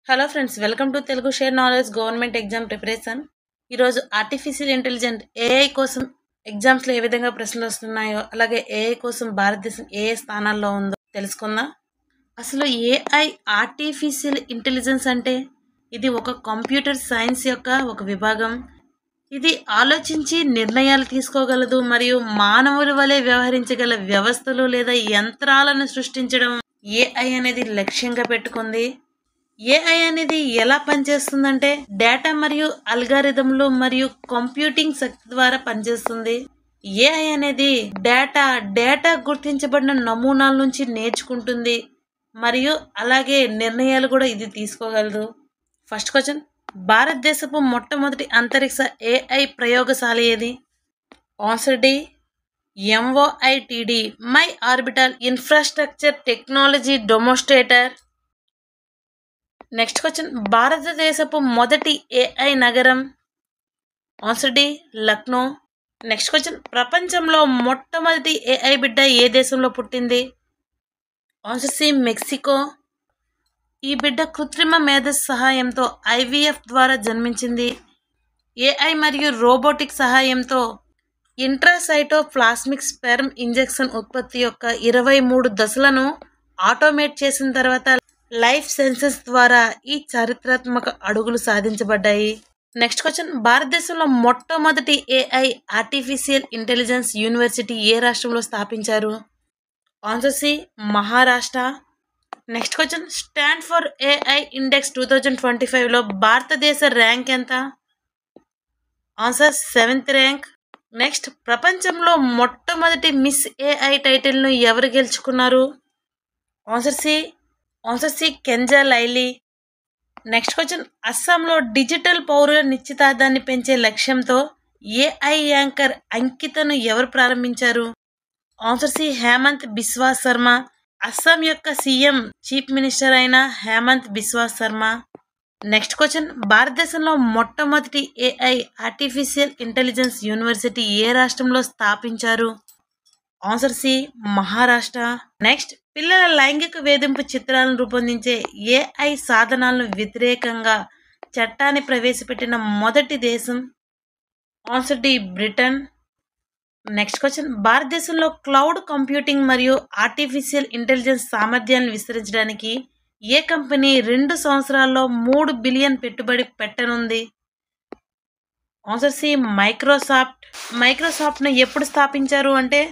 Hello friends, welcome to Telugu share knowledge government exam preparation. ఈరోజు artificial intelligent AI కోసం ఎగ్జామ్స్లో ఏ విధంగా ప్రశ్నలు వస్తున్నాయో, అలాగే ఏఐ కోసం భారతదేశం ఏ స్థానాల్లో ఉందో తెలుసుకుందాం. అసలు ఏఐ ఆర్టిఫిషియల్ ఇంటెలిజెన్స్ అంటే ఇది ఒక కంప్యూటర్ సైన్స్ యొక్క ఒక విభాగం. ఇది ఆలోచించి నిర్ణయాలు తీసుకోగలదు మరియు మానవుల వలె వ్యవహరించగల వ్యవస్థలు లేదా యంత్రాలను సృష్టించడం ఏఐ అనేది లక్ష్యంగా పెట్టుకుంది. ఏఐ అనేది ఎలా పనిచేస్తుందంటే డేటా మరియు అల్గారిథంలు మరియు కంప్యూటింగ్ శక్తి ద్వారా పనిచేస్తుంది. ఏఐ అనేది డేటా గుర్తించబడిన నమూనాల నుంచి నేర్చుకుంటుంది మరియు అలాగే నిర్ణయాలు కూడా ఇది తీసుకోగలదు. ఫస్ట్ క్వశ్చన్, భారతదేశపు మొట్టమొదటి అంతరిక్ష ఏఐ ప్రయోగశాల ఏది? Answer D, MOITD my orbital infrastructure technology demonstrator. Next question, భారతదేశపు మొదటి ఏఐ నగరం? Answer D, Lucknow. Next question, ప్రపంచంలో మొట్టమొదటి ఏఐ బిడ్డ ఏ దేశంలో పుట్టింది? Answer C, Mexico. ఈ బిడ్డ కృత్రిమ మేధస్సు సహాయంతో ఐవీఎఫ్ ద్వారా జన్మించింది. ఏఐ మరియు రోబోటిక్ సహాయంతో ఇంట్రాసైటోప్లాస్మిక్ స్పెర్మ్ ఇంజెక్షన్ ఉత్పత్తి యొక్క 23 దశలను ఆటోమేట్ చేసిన తర్వాత లైఫ్ సైన్సెస్ ద్వారా ఈ చారిత్రాత్మక అడుగులు సాధించబడ్డాయి. నెక్స్ట్ క్వశ్చన్, భారతదేశంలో మొట్టమొదటి ఏఐ ఆర్టిఫిషియల్ ఇంటెలిజెన్స్ యూనివర్సిటీ ఏ రాష్ట్రంలో స్థాపించారు? Answer C, Maharashtra. Next question, Stanford AI index 2025లో భారతదేశ ర్యాంక్ ఎంత? Answer 7th rank. నెక్స్ట్, ప్రపంచంలో మొట్టమొదటి మిస్ ఏఐ టైటిల్ను ఎవరు గెలుచుకున్నారు? Answer C, Kenza Layli. Next question, అస్సాంలో డిజిటల్ పౌరుల నిశ్చితార్థాన్ని పెంచే లక్ష్యంతో ఏఐ యాంకర్ అంకితను ఎవరు ప్రారంభించారు? Answer C, Hemant Biswa Sharma. అస్సాం యొక్క సీఎం చీఫ్ మినిస్టర్ అయిన హేమంత్ బిస్వా శర్మ. నెక్స్ట్ క్వశ్చన్, భారతదేశంలో మొట్టమొదటి ఏఐ ఆర్టిఫిషియల్ ఇంటెలిజెన్స్ యూనివర్సిటీ ఏ రాష్ట్రంలో స్థాపించారు? Answer C, Maharashtra. నెక్స్ట్, పిల్లల లైంగిక వేధింపు చిత్రాలను రూపొందించే ఏఐ సాధనాలను వ్యతిరేకంగా చట్టాన్ని ప్రవేశపెట్టిన మొదటి దేశం? Answer D, Britain. Next question, భారతదేశంలో క్లౌడ్ కంప్యూటింగ్ మరియు ఆర్టిఫిషియల్ ఇంటెలిజెన్స్ సామర్థ్యాలను విస్తరించడానికి ఏ కంపెనీ 2 సంవత్సరాల్లో 3 బిలియన్ పెట్టుబడి పెట్టనుంది? ఆన్సర్ సి, మైక్రోసాఫ్ట్ను ఎప్పుడు స్థాపించారు అంటే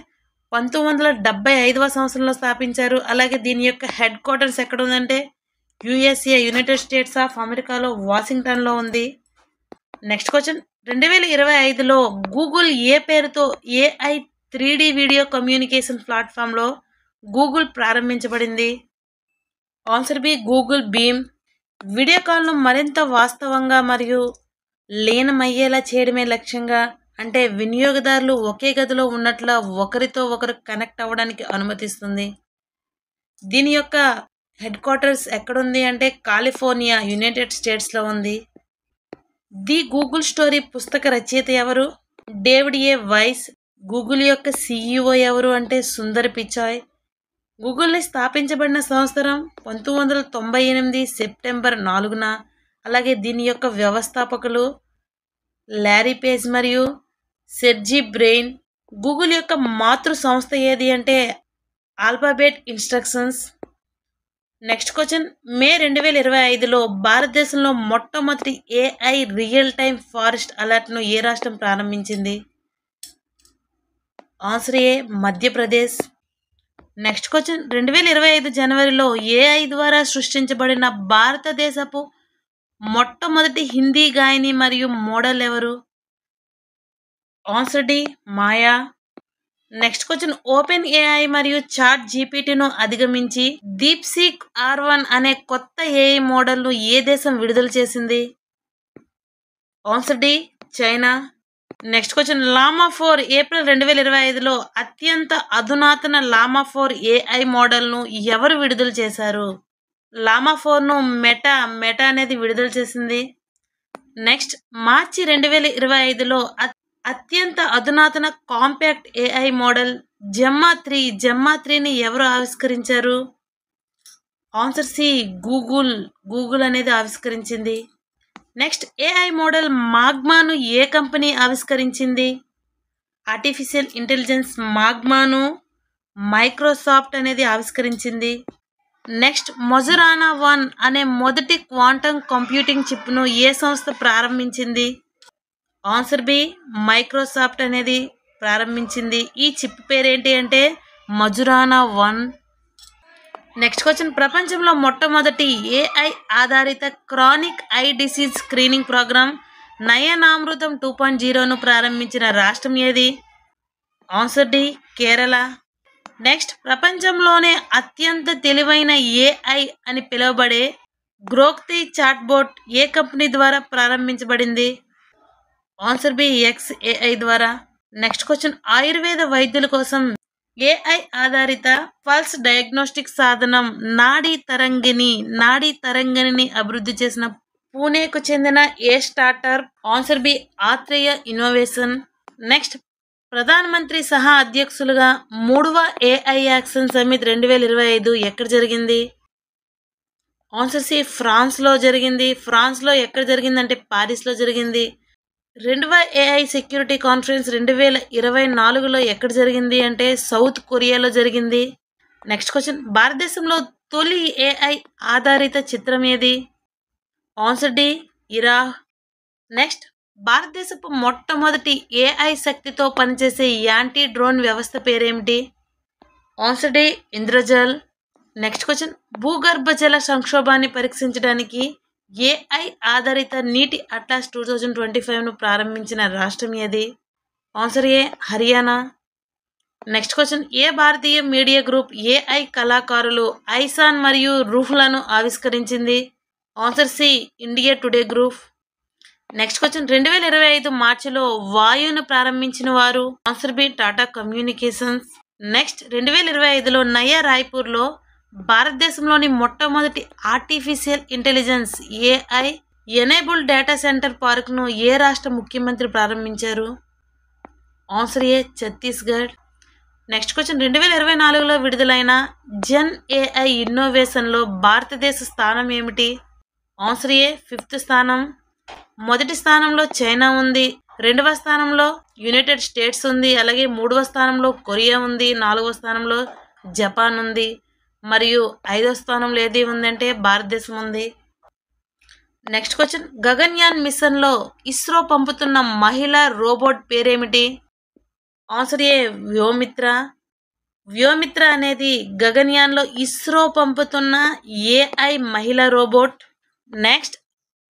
1975వ సంవత్సరంలో స్థాపించారు. అలాగే దీని యొక్క హెడ్ క్వార్టర్స్ ఎక్కడ ఉందంటే యుఎస్ఏ, యునైటెడ్ స్టేట్స్ ఆఫ్ అమెరికాలో వాషింగ్టన్లో ఉంది. నెక్స్ట్ క్వశ్చన్, 2025లో గూగుల్ ఏ పేరుతో ఏఐ 3D వీడియో కమ్యూనికేషన్ ప్లాట్ఫామ్లో గూగుల్ ప్రారంభించబడింది? Answer B, Google Beam. Video కాల్ను మరింత వాస్తవంగా మరియు లీనమయ్యేలా చేయడమే లక్ష్యంగా, అంటే వినియోగదారులు ఒకే గదిలో ఉన్నట్ల ఒకరితో ఒకరు కనెక్ట్ అవ్వడానికి అనుమతిస్తుంది. దీని యొక్క హెడ్ క్వార్టర్స్ ఎక్కడుంది అంటే కాలిఫోర్నియా, యునైటెడ్ స్టేట్స్లో ఉంది. ది గూగుల్ స్టోరీ పుస్తక రచయిత ఎవరు? డేవిడ్ ఏ. వైస్. గూగుల్ యొక్క CEO ఎవరు అంటే సుందర్ పిచాయ్. గూగుల్ని స్థాపించబడిన సంవత్సరం 1998 సెప్టెంబర్ 4న. అలాగే దీని యొక్క వ్యవస్థాపకులు లారీ పేజ్ మరియు సెర్జీ బ్రెయిన్. గూగుల్ యొక్క మాతృ సంస్థ ఏది అంటే ఆల్ఫాబెట్ ఇన్స్ట్రక్షన్స్. నెక్స్ట్ క్వశ్చన్, మే 2025లో భారతదేశంలో మొట్టమొదటి ఏఐ రియల్ టైమ్ ఫారెస్ట్ అలర్ట్ను ఏ రాష్ట్రం ప్రారంభించింది? ఆన్సర్ ఏ, మధ్యప్రదేశ్. నెక్స్ట్ క్వశ్చన్, 2025 జనవరిలో ఏఐ ద్వారా సృష్టించబడిన భారతదేశపు మొట్టమొదటి హిందీ గాయని మరియు మోడల్ ఎవరు? ఆన్సర్ డి, మాయా. నెక్స్ట్ క్వశ్చన్, ఓపెన్ ఏఐ మరియు చాట్ జీపీటీను అధిగమించి DeepSeek R1 అనే కొత్త ఏఐ మోడల్ను ఏ దేశం విడుదల చేసింది? Answer D, China. Next question, Llama 4 April 2025లో అత్యంత అధునాతన లామా 4 ఏఐ మోడల్ను ఎవరు విడుదల చేశారు? లామా 4ను మెటా అనేది విడుదల చేసింది. నెక్స్ట్, మార్చి 2025లో అత్యంత అధునాతన కాంపాక్ట్ ఏఐ మోడల్ జెమ్మా 3ని ఎవరు ఆవిష్కరించారు? ఆన్సర్ సి గూగుల్ అనేది ఆవిష్కరించింది. నెక్స్ట్ ఏఐ మోడల్ మాగ్మాను ఏ కంపెనీ ఆవిష్కరించింది? ఆర్టిఫిషియల్ ఇంటెలిజెన్స్ మాగ్మాను మైక్రోసాఫ్ట్ అనేది ఆవిష్కరించింది. నెక్స్ట్ మొజరానా 1 అనే మొదటి క్వాంటమ్ కంప్యూటింగ్ చిప్ను ఏ సంస్థ ప్రారంభించింది? ఆన్సర్ బి మైక్రోసాఫ్ట్ అనేది ప్రారంభించింది. ఈ చిప్ పేరేంటి అంటే మొజరానా 1. నెక్స్ట్ క్వశ్చన్, ప్రపంచంలో మొట్టమొదటి ఏఐ ఆధారిత chronic eye disease screening programme Nayanamrutham 2.0ను ప్రారంభించిన రాష్ట్రం ఏది? Answer D Kerala. నెక్స్ట్, ప్రపంచంలోనే అత్యంత తెలివైన ఏఐ అని పిలువబడే గ్రోక్తి చాట్బోట్ ఏ కంపెనీ ద్వారా ప్రారంభించబడింది? ఆన్సర్ బి XAI ద్వారా. నెక్స్ట్ క్వశ్చన్, ఆయుర్వేద వైద్యుల కోసం ఏఐ ఆధారిత పల్స్ డయాగ్నోస్టిక్ సాధనం నాడీ తరంగిణిని అభివృద్ధి చేసిన పూణేకు చెందిన ఏ startup? Answer B Atreya innovation. Next, ప్రధానమంత్రి సహా అధ్యక్షులుగా 3వ ఏఐ యాక్షన్ సమిట్ 2025 ఎక్కడ జరిగింది? ఆన్సర్ సి ఫ్రాన్స్లో జరిగింది. ఫ్రాన్స్లో ఎక్కడ జరిగిందంటే పారిస్లో జరిగింది. 2వ ఏఐ సెక్యూరిటీ కాన్ఫరెన్స్ 2024లో ఎక్కడ జరిగింది అంటే సౌత్ కొరియాలో జరిగింది. నెక్స్ట్ క్వశ్చన్, భారతదేశంలో తొలి ఏఐ ఆధారిత చిత్రం ఏది? ఆన్సర్ డి ఇరా. నెక్స్ట్, భారతదేశపు మొట్టమొదటి ఏఐ శక్తితో పనిచేసే యాంటీ డ్రోన్ వ్యవస్థ పేరేమిటి? Answer D Indrajal. Next question, భూగర్భ జల సంక్షోభాన్ని పరీక్షించడానికి ఏఐ ఆధారిత నీటి అట్లాస్ 2025ను ప్రారంభించిన రాష్ట్రం ఏది? Answer A Haryana. Next question, ఏ భారతీయ మీడియా గ్రూప్ ఏఐ కళాకారులు ఐసాన్ మరియు రూహ్లను ఆవిష్కరించింది? Answer C India Today group. Next question, 2025 మార్చిలో వాయును ప్రారంభించిన వారు? Answer B Tata communications. Next, 2025లో నయా రాయ్పూర్లో భారతదేశంలోని మొట్టమొదటి artificial intelligence AI enable data centre పార్క్ను ఏ రాష్ట్ర ముఖ్యమంత్రి ప్రారంభించారు? Answer A Chhattisgarh. Next question, 2024లో విడుదలైన జెన్ ఏఐ ఇన్నోవేషన్లో భారతదేశ స్థానం ఏమిటి? ఆన్సర్ ఏ 5th స్థానం. మొదటి స్థానంలో చైనా ఉంది, 2వ స్థానంలో యునైటెడ్ స్టేట్స్ ఉంది, అలాగే 3వ స్థానంలో కొరియా ఉంది, 4వ స్థానంలో జపాన్ ఉంది, మరియు 5వ స్థానంలో ఏది ఉందంటే భారతదేశం ఉంది. నెక్స్ట్ క్వశ్చన్, గగన్యాన్ మిషన్లో ఇస్రో పంపుతున్న మహిళా రోబోట్ పేరేమిటి? ఆన్సర్ ఏ వ్యోమిత్ర అనేది గగన్యాన్లో ఇస్రో పంపుతున్న ఏఐ మహిళా రోబోట్. నెక్స్ట్,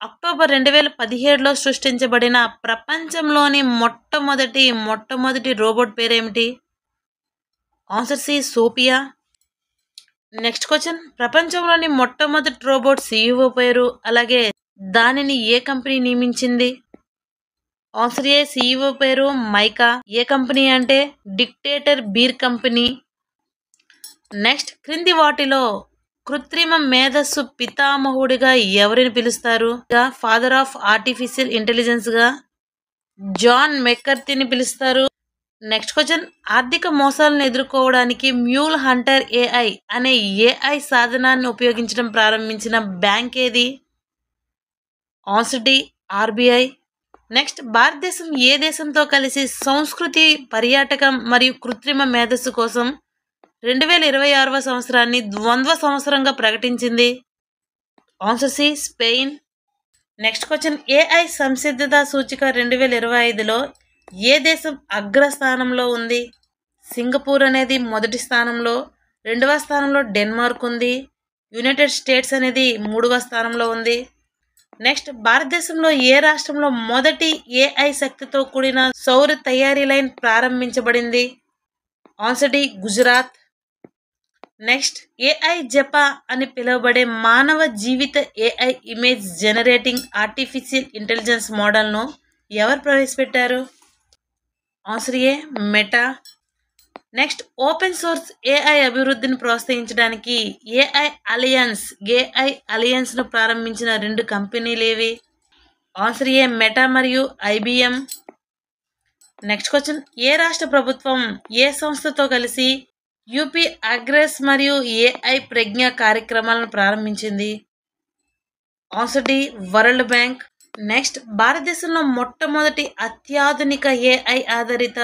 అక్టోబర్ 2017లో సృష్టించబడిన ప్రపంచంలోని మొట్టమొదటి రోబోట్ పేరేమిటి? Answer C Sophia. Next question, ప్రపంచంలోని మొట్టమొదటి రోబోట్ CEO పేరు, అలాగే దానిని ఏ కంపెనీ నియమించింది? ఆన్సర్ ఏ CEO పేరు మైకా. ఏ కంపెనీ అంటే డిక్టేటర్ బీర్ కంపెనీ. నెక్స్ట్, క్రింది వాటిలో కృత్రిమ మేధస్సు పితామహుడిగా ఎవరిని పిలుస్తారు? ఫాదర్ ఆఫ్ ఆర్టిఫిషియల్ ఇంటెలిజెన్స్ గా జాన్ మెక్కర్తీని పిలుస్తారు. నెక్స్ట్ క్వశ్చన్, ఆర్థిక మోసాలను ఎదుర్కోవడానికి మ్యూల్ హంటర్ ఏఐ అనే ఏఐ సాధనాన్ని ఉపయోగించడం ప్రారంభించిన బ్యాంక్ ఏది? Answer D RBI. నెక్స్ట్, భారతదేశం ఏ దేశంతో కలిసి సంస్కృతి, పర్యాటకం మరియు కృత్రిమ మేధస్సు కోసం 2026వ సంవత్సరాన్ని ద్వంద్వ సంవత్సరంగా ప్రకటించింది? Answer C Spain. Next question, AI సంసిద్ధత సూచిక 2025లో ఏ దేశం అగ్రస్థానంలో ఉంది? సింగపూర్ అనేది మొదటి స్థానంలో, 2వ స్థానంలో డెన్మార్క్ ఉంది, యునైటెడ్ స్టేట్స్ అనేది 3వ స్థానంలో ఉంది. నెక్స్ట్, భారతదేశంలో ఏ రాష్ట్రంలో మొదటి ఏఐ శక్తితో కూడిన సౌర తయారీ లైన్ ప్రారంభించబడింది? Answer D Gujarat. Next, AI జపా అని పిలువబడే మానవ జీవిత AI image generating artificial intelligence మోడల్ను ఎవరు ప్రవేశపెట్టారు? Answer A Meta. Next, open source AI అభివృద్ధిని ప్రోత్సహించడానికి ఏఐ అలయన్స్ను ప్రారంభించిన 2 కంపెనీలు ఏవి? ఆన్సర్ ఏ మెటా మరియు IBM. నెక్స్ట్ క్వశ్చన్, ఏ రాష్ట్ర ప్రభుత్వం ఏ సంస్థతో కలిసి యూపీ అగ్రెస్ మరియు ఏఐ ప్రజ్ఞ కార్యక్రమాలను ప్రారంభించింది. Answer D World Bank. Next భారతదేశంలో మొట్టమొదటి అత్యాధునిక ఏఐ ఆధారిత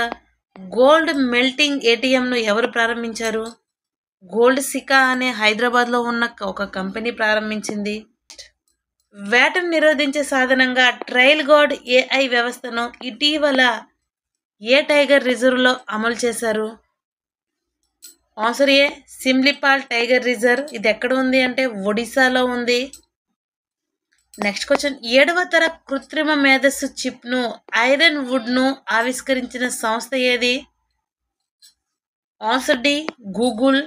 గోల్డ్ మెల్టింగ్ ఏటీఎంను ఎవరు ప్రారంభించారు? గోల్డ్ సికా అనే హైదరాబాద్లో ఉన్న ఒక కంపెనీ ప్రారంభించింది. వేటను నిరోధించే సాధనంగా ట్రయల్ గార్డ్ ఏఐ వ్యవస్థను ఇటీవల ఏ టైగర్ రిజర్వ్లో అమలు చేశారు? ఆన్సర్ ఏ సిమ్లిపాల్ టైగర్ రిజర్వ్. ఇది ఎక్కడ ఉంది అంటే ఒడిశాలో ఉంది. నెక్స్ట్ క్వశ్చన్, 7వ తర కృత్రిమ మేధస్సు చిప్ను ఐరన్ వుడ్ను ఆవిష్కరించిన సంస్థ ఏది? Answer D Google.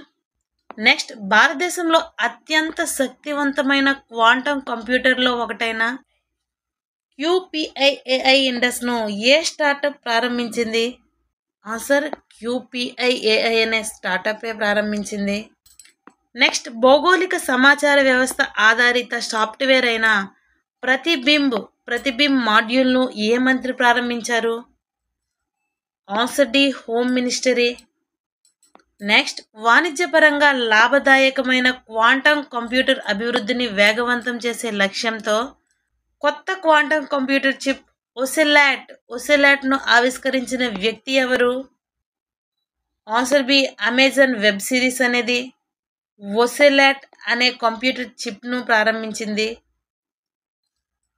నెక్స్ట్ భారతదేశంలో అత్యంత శక్తివంతమైన క్వాంటం కంప్యూటర్లో ఒకటైన క్యూపీఐఏఐ ఇండస్ను ఏ స్టార్టప్ ప్రారంభించింది? ఆన్సర్ క్యూపీఐఏఐ అనే స్టార్టప్ ప్రారంభించింది. నెక్స్ట్ భౌగోళిక సమాచార వ్యవస్థ ఆధారిత సాఫ్ట్వేర్ అయిన ప్రతిబింబ్ మాడ్యూల్ను ఏ మంత్రి ప్రారంభించారు? Answer D home ministry. Next వాణిజ్యపరంగా లాభదాయకమైన క్వాంటం కంప్యూటర్ అభివృద్ధిని వేగవంతం చేసే లక్ష్యంతో కొత్త క్వాంటం కంప్యూటర్ చిప్ ఒసెలాట్ను ఆవిష్కరించిన వ్యక్తి ఎవరు? Answer B Amazon web series అనేది ఒసెలాట్ అనే కంప్యూటర్ చిప్ను ప్రారంభించింది.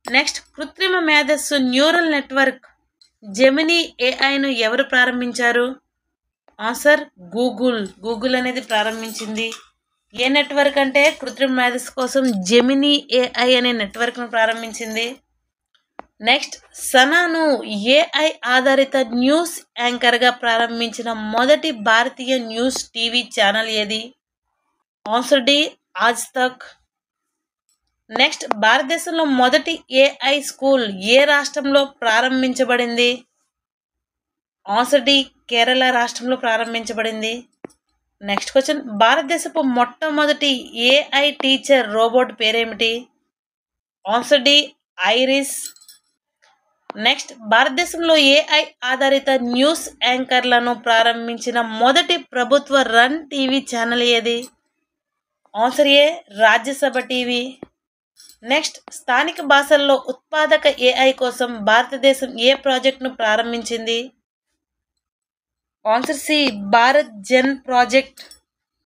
నెక్స్ట్ కృత్రిమ మేధస్సు న్యూరల్ నెట్వర్క్ జెమినీ ఏఐను ఎవరు ప్రారంభించారు? ఆన్సర్ గూగుల్ అనేది ప్రారంభించింది. ఏ నెట్వర్క్ అంటే కృత్రిమ మేధస్సు కోసం జెమినీ ఏఐ అనే నెట్వర్క్ను ప్రారంభించింది. నెక్స్ట్ సనాను ఏఐ ఆధారిత న్యూస్ యాంకర్గా ప్రారంభించిన మొదటి భారతీయ న్యూస్ టీవీ ఛానల్ ఏది? ఆన్సర్ డి ఆజ్ తక్. నెక్స్ట్ భారతదేశంలో మొదటి ఏఐ స్కూల్ ఏ రాష్ట్రంలో ప్రారంభించబడింది? ఆన్సర్ డి కేరళ రాష్ట్రంలో ప్రారంభించబడింది. నెక్స్ట్ క్వశ్చన్, భారతదేశపు మొట్టమొదటి ఏఐ టీచర్ రోబోట్ పేరేమిటి? Answer D Iris. నెక్స్ట్ భారతదేశంలో ఏఐ ఆధారిత న్యూస్ యాంకర్లను ప్రారంభించిన మొదటి ప్రభుత్వ రన్ టీవీ ఛానల్ ఏది? Answer A Rajya Sabha TV. Next స్థానిక భాషల్లో ఉత్పాదక ఏఐ కోసం భారతదేశం ఏ ప్రాజెక్టును ప్రారంభించింది? Answer C Bharat Gen project.